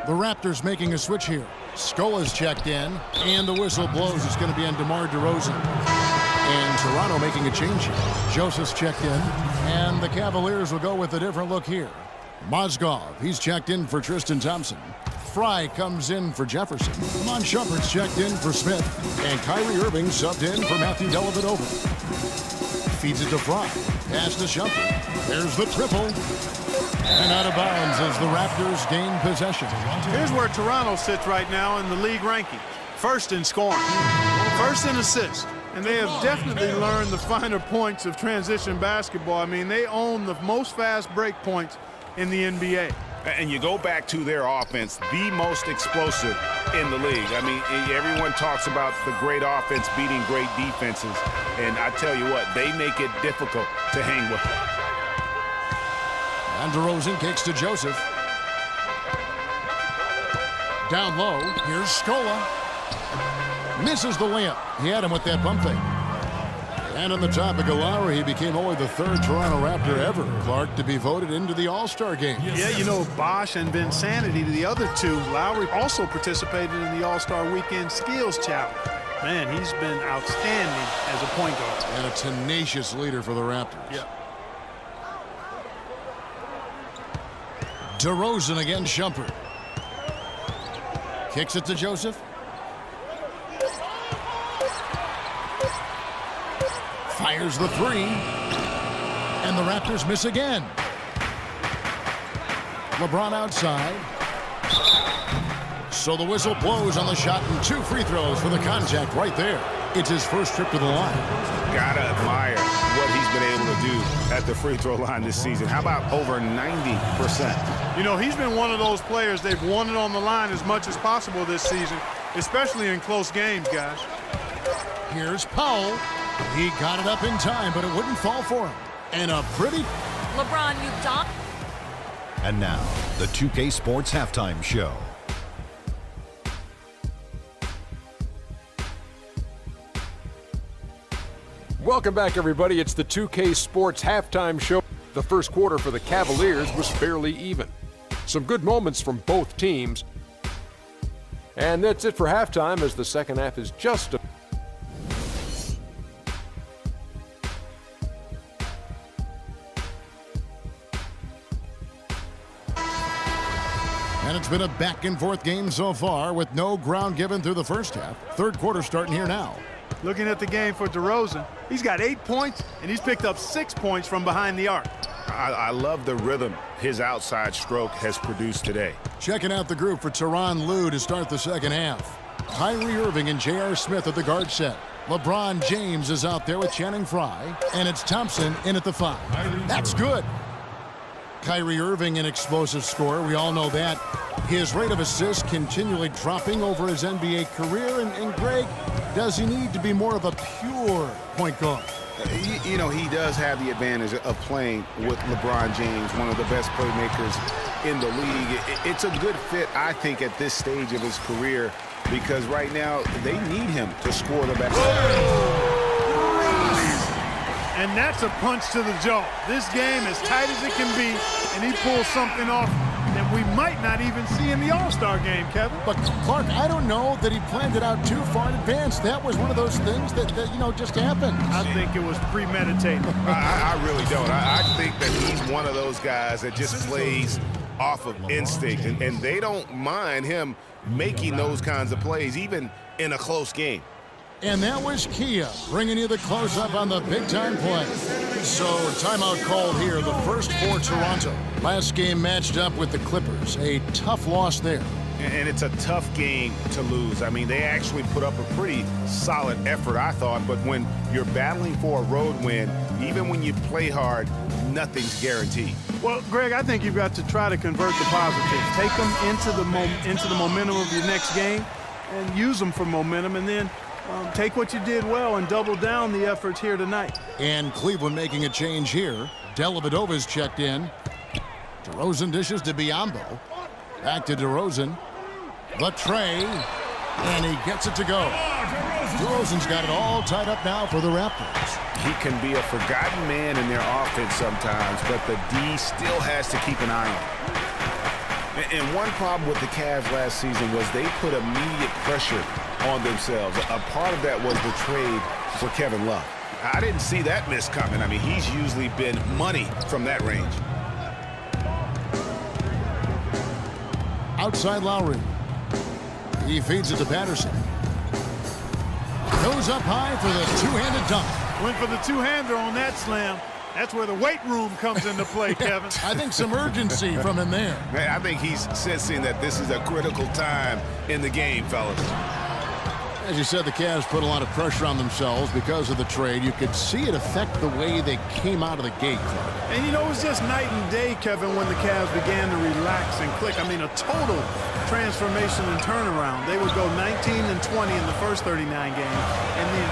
The Raptors making a switch here. Scola's checked in, and the whistle blows. It's going to be on DeMar DeRozan. And Toronto making a change here. Joseph's checked in, and the Cavaliers will go with a different look here. Mozgov, he's checked in for Tristan Thompson. Fry comes in for Jefferson. Amon Shumpert's checked in for Smith. And Kyrie Irving subbed in for Matthew Dellavedova. Feeds it to Fry. Pass to Shumpert. There's the triple. And out of bounds as the Raptors gain possession. Here's where Toronto sits right now in the league ranking. First in scoring, first in assists. And they have definitely learned the finer points of transition basketball. I mean, they own the most fast break points in the NBA. And you go back to their offense, the most explosive in the league. I mean, everyone talks about the great offense beating great defenses. And I tell you what, they make it difficult to hang with them. And DeRozan kicks to Joseph. Down low, here's Scola. Misses the layup. He had him with that bump fake. And on the topic of Lowry, he became only the third Toronto Raptor ever, Clark, to be voted into the All-Star game. Yeah, you know, Bosch and Vinsanity to the other two. Lowry also participated in the All-Star Weekend Skills Challenge. Man, he's been outstanding as a point guard. And a tenacious leader for the Raptors. Yeah. DeRozan against Shumpert. Kicks it to Joseph. Fires the three. And the Raptors miss again. LeBron outside. So the whistle blows on the shot and 2 free throws for the contact right there. It's his first trip to the line. Gotta admire what he's been able to do at the free throw line this season. How about over 90%? You know, he's been one of those players they've wanted on the line as much as possible this season, especially in close games, guys. Here's Powell. He got it up in time, but it wouldn't fall for him. And a pretty... LeBron, you don't... And now, the 2K Sports Halftime Show. Welcome back, everybody. It's the 2K Sports Halftime Show. The first quarter for the Cavaliers was fairly even. Some good moments from both teams. And that's it for halftime, as the second half is just a... And it's been a back-and-forth game so far with no ground given through the first half. Third quarter starting here now. Looking at the game for DeRozan, he's got 8 points, and he's picked up 6 points from behind the arc. I love the rhythm his outside stroke has produced today. Checking out the group for Tyronn Lue to start the second half. Kyrie Irving and J.R. Smith at the guard set. LeBron James is out there with Channing Frye, and it's Thompson in at the 5. That's good. Kyrie Irving, an explosive scorer. We all know that. His rate of assists continually dropping over his NBA career. And Greg, does he need to be more of a pure point guard? You know, he does have the advantage of playing with LeBron James, one of the best playmakers in the league. It's a good fit, I think, at this stage of his career, because right now they need him to score the best. And that's a punch to the jaw. This game as tight as it can be, and he pulls something off that we might not even see in the All-Star game, Kevin. But, Clark, I don't know that he planned it out too far in advance. That was one of those things that you know, just happened. I think it was premeditated. I really don't. I think that he's one of those guys that just plays off of instinct, and they don't mind him making those kinds of plays, even in a close game. And that was Kia bringing you the close-up on the big-time play. So, timeout called here, the first for Toronto. Last game matched up with the Clippers. A tough loss there. And it's a tough game to lose. I mean, they actually put up a pretty solid effort, I thought. But when you're battling for a road win, even when you play hard, nothing's guaranteed. Well, Greg, I think you've got to try to convert the positives. Take them into the momentum of your next game and use them for momentum, and then take what you did well and double down the efforts here tonight. And Cleveland making a change here. Dellavedova's checked in. DeRozan dishes to Biyombo. Back to DeRozan. The tray. And he gets it to go. DeRozan's got it all tied up now for the Raptors. He can be a forgotten man in their offense sometimes, but the D still has to keep an eye on him. And one problem with the Cavs last season was they put immediate pressure on themselves. A part of that was the trade for Kevin Love. I didn't see that miss coming. I mean, he's usually been money from that range. Outside Lowry. He feeds it to Patterson. Goes up high for the two-handed dunk. Went for the two-hander on that slam. That's where the weight room comes into play, Kevin. I think some urgency from him there. Man, I think he's sensing that this is a critical time in the game, fellas. As you said, the Cavs put a lot of pressure on themselves because of the trade. You could see it affect the way they came out of the gate, Clark. And, you know, it was just night and day, Kevin, when the Cavs began to relax and click. I mean, a total transformation and turnaround. They would go 19-20 in the first 39 games and then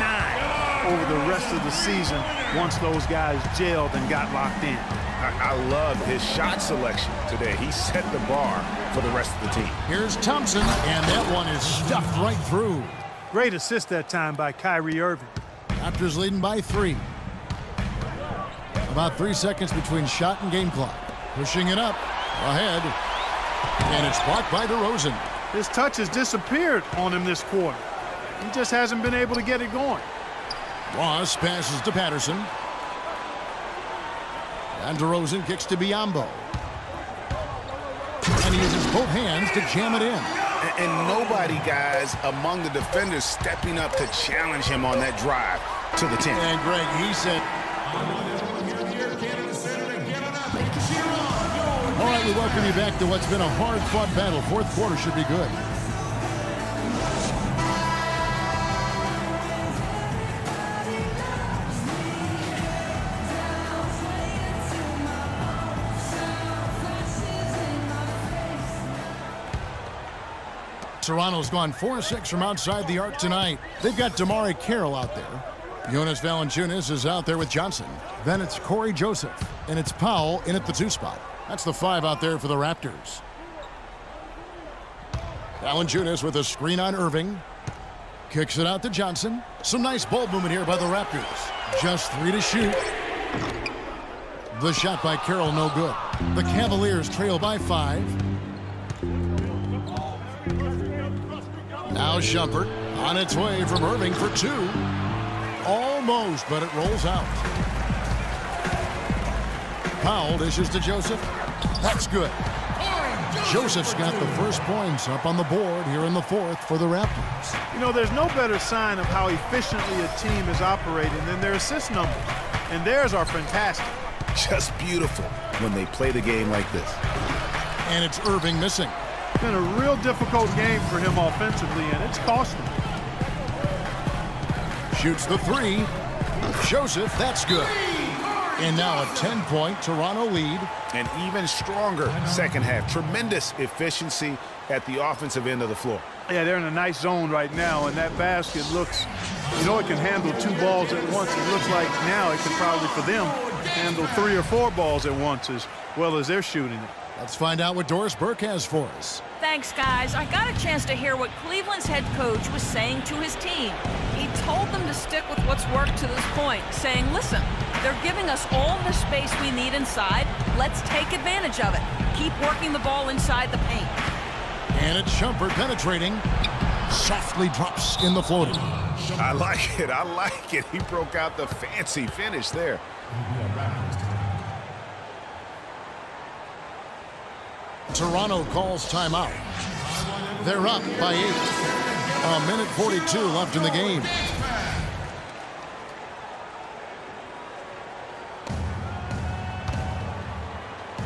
34-9 over the rest of the season once those guys gelled and got locked in. I love his shot selection today. He set the bar for the rest of the team. Here's Thompson, and that one is stuffed right through. Great assist that time by Kyrie Irving. Raptors leading by 3. About 3 seconds between shot and game clock. Pushing it up, ahead, and it's blocked by DeRozan. His touch has disappeared on him this quarter. He just hasn't been able to get it going. Ross passes to Patterson. And DeRozan kicks to Biyombo. And he uses both hands to jam it in. And nobody, guys, among the defenders stepping up to challenge him on that drive to the 10. And Greg, he said, all right, we welcome you back to what's been a hard-fought battle. Fourth quarter should be good. Toronto's gone 4-6 from outside the arc tonight. They've got Damari Carroll out there. Jonas Valanciunas is out there with Johnson. Then it's Corey Joseph, and it's Powell in at the 2 spot. That's the 5 out there for the Raptors. Valanciunas with a screen on Irving. Kicks it out to Johnson. Some nice ball movement here by the Raptors. Just 3 to shoot. The shot by Carroll, no good. The Cavaliers trail by 5. Now Shumpert on its way from Irving for 2. Almost, but it rolls out. Powell dishes to Joseph. That's good. Joseph's got the first points up on the board here in the 4th for the Raptors. You know, there's no better sign of how efficiently a team is operating than their assist numbers. And theirs are fantastic. Just beautiful when they play the game like this. And it's Irving missing. It's been a real difficult game for him offensively, and it's cost him. Shoots the 3. Joseph, that's good. And now a 10-point Toronto lead. An even stronger second half. Tremendous efficiency at the offensive end of the floor. Yeah, they're in a nice zone right now, and that basket looks, you know, it can handle 2 balls at once. It looks like now it can probably, for them, handle 3 or 4 balls at once as well as they're shooting it. Let's find out what Doris Burke has for us. Thanks, guys. I got a chance to hear what Cleveland's head coach was saying to his team. He told them to stick with what's worked to this point, saying, listen, they're giving us all the space we need inside. Let's take advantage of it. Keep working the ball inside the paint. And it's Shumpert penetrating. Softly drops in the floater. I like it. I like it. He broke out the fancy finish there. Toronto calls timeout. They're up by 8. A minute 42 left in the game.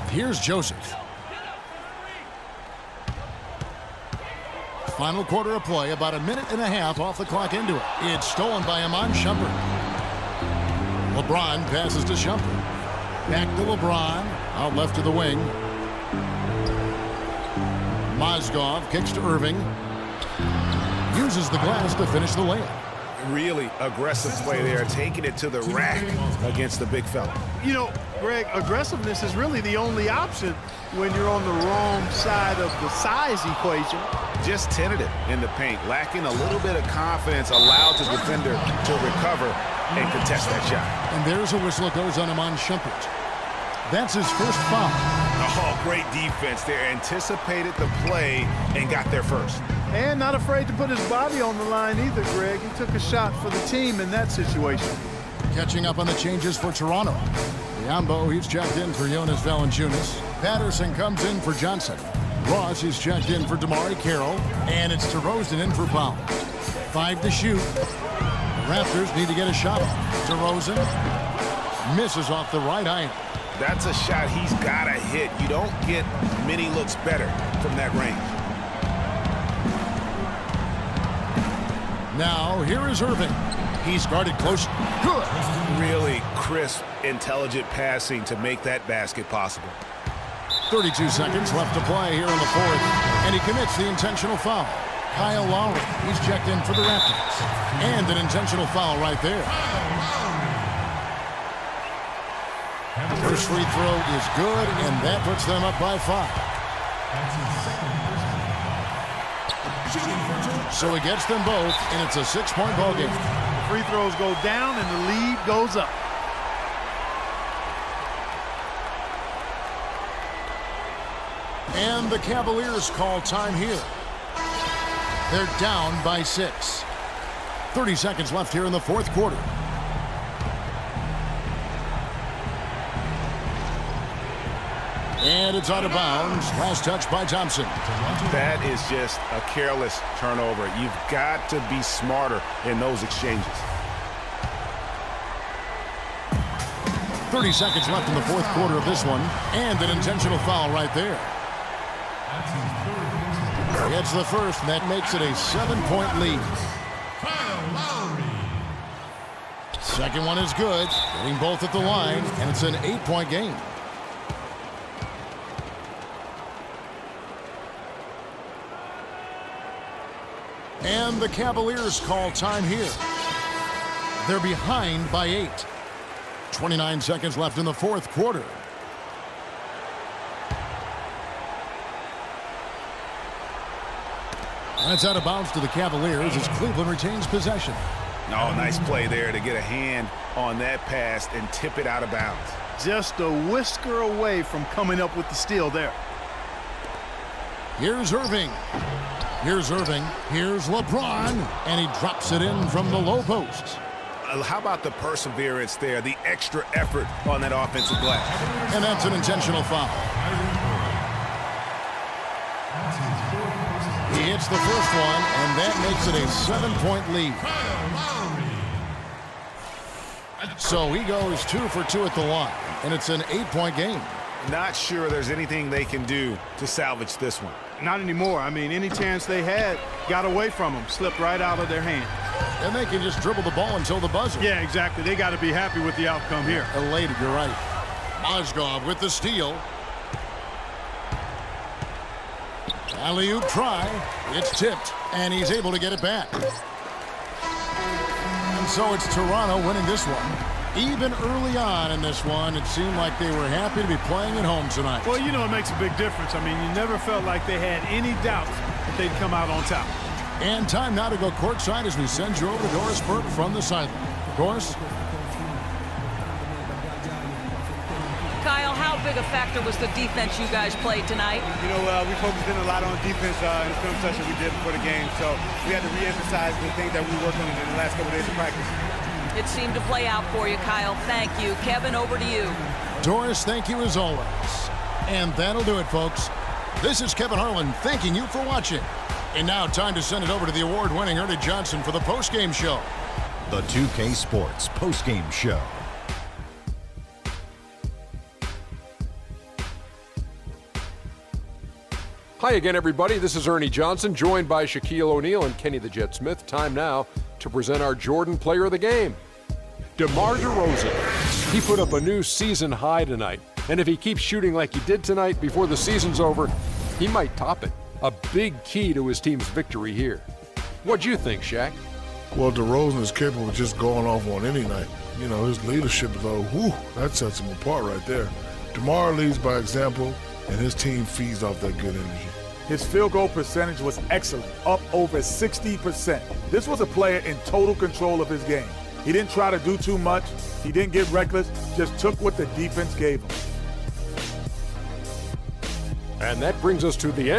Here's Joseph. Final quarter of play, about a minute and a half off the clock into it. It's stolen by Iman Shumpert. LeBron passes to Shumpert. Back to LeBron, out left to the wing. Mozgov kicks to Irving. Uses the glass to finish the layup. Really aggressive play there, taking it to the rack against the big fella. You know, Greg, aggressiveness is really the only option when you're on the wrong side of the size equation. Just tentative in the paint, lacking a little bit of confidence, allowed the defender to recover and contest that shot. And there's a whistle that goes on Iman Shumpert. That's his first foul. Oh, great defense there. Anticipated the play and got there first. And not afraid to put his body on the line either, Greg. He took a shot for the team in that situation. Catching up on the changes for Toronto. Biombo, he's checked in for Jonas Valanciunas. Patterson comes in for Johnson. Ross is checked in for DeMar Carroll. And it's DeRozan in for Powell. 5 to shoot. The Raptors need to get a shot off. DeRozan misses off the right iron. That's a shot he's got to hit. You don't get many looks better from that range. Now, here is Irving. He's guarded close. Good. Really crisp, intelligent passing to make that basket possible. 32 seconds left to play here in the fourth. And he commits the intentional foul. Kyle Lowry, he's checked in for the Raptors. And an intentional foul right there. First free throw is good, and that puts them up by 5. So he gets them both, and it's a 6-point ball game. The free throws go down, and the lead goes up. And the Cavaliers call time here. They're down by 6. 30 seconds left here in the fourth quarter. And it's out of bounds. Last touch by Thompson. That is just a careless turnover. You've got to be smarter in those exchanges. 30 seconds left in the fourth quarter of this one. And an intentional foul right there. It's the first, and that makes it a 7-point lead. Second one is good. Getting both at the line, and it's an 8-point game. And the Cavaliers call time here. They're behind by 8. 29 seconds left in the fourth quarter. And it's out of bounds to the Cavaliers as Cleveland retains possession. Oh, nice play there to get a hand on that pass and tip it out of bounds. Just a whisker away from coming up with the steal there. Here's Irving. Here's Irving. Here's LeBron. And he drops it in from the low post. How about the perseverance there, the extra effort on that offensive glass? And that's an intentional foul. He hits the first one, and that makes it a 7-point lead. So he goes 2 for 2 at the line, and it's an 8-point game. Not sure there's anything they can do to salvage this one. Not anymore. I mean, any chance they had got away from them, slipped right out of their hand. And they can just dribble the ball until the buzzer. Yeah, exactly. They got to be happy with the outcome here. Elated, you're right. Mozgov with the steal. Alley-oop try. It's tipped, and he's able to get it back. And so it's Toronto winning this one. Even early on in this one, it seemed like they were happy to be playing at home tonight. Well, you know, it makes a big difference. I mean, you never felt like they had any doubts that they'd come out on top. And time now to go courtside as we send you over to Doris Burke from the sideline. Doris? Kyle, how big a factor was the defense you guys played tonight? You know, we focused in a lot on defense in the film session we did before the game, so we had to re-emphasize the things that we worked on in the last couple of days of practice. It seemed to play out for you, Kyle. Thank you. Kevin, over to you. Doris, thank you as always. And that'll do it, folks. This is Kevin Harlan thanking you for watching. And now time to send it over to the award-winning Ernie Johnson for the postgame show. The 2K Sports postgame show. Hi again, everybody. This is Ernie Johnson, joined by Shaquille O'Neal and Kenny the Jet Smith. Time now to present our Jordan Player of the Game, DeMar DeRozan. He put up a new season high tonight, and if he keeps shooting like he did tonight before the season's over, he might top it. A big key to his team's victory here. What'd you think, Shaq? Well, DeRozan is capable of just going off on any night. You know, his leadership, though, that sets him apart right there. DeMar leads by example, and his team feeds off that good energy. His field goal percentage was excellent, up over 60%. This was a player in total control of his game. He didn't try to do too much. He didn't get reckless, just took what the defense gave him. And that brings us to the end.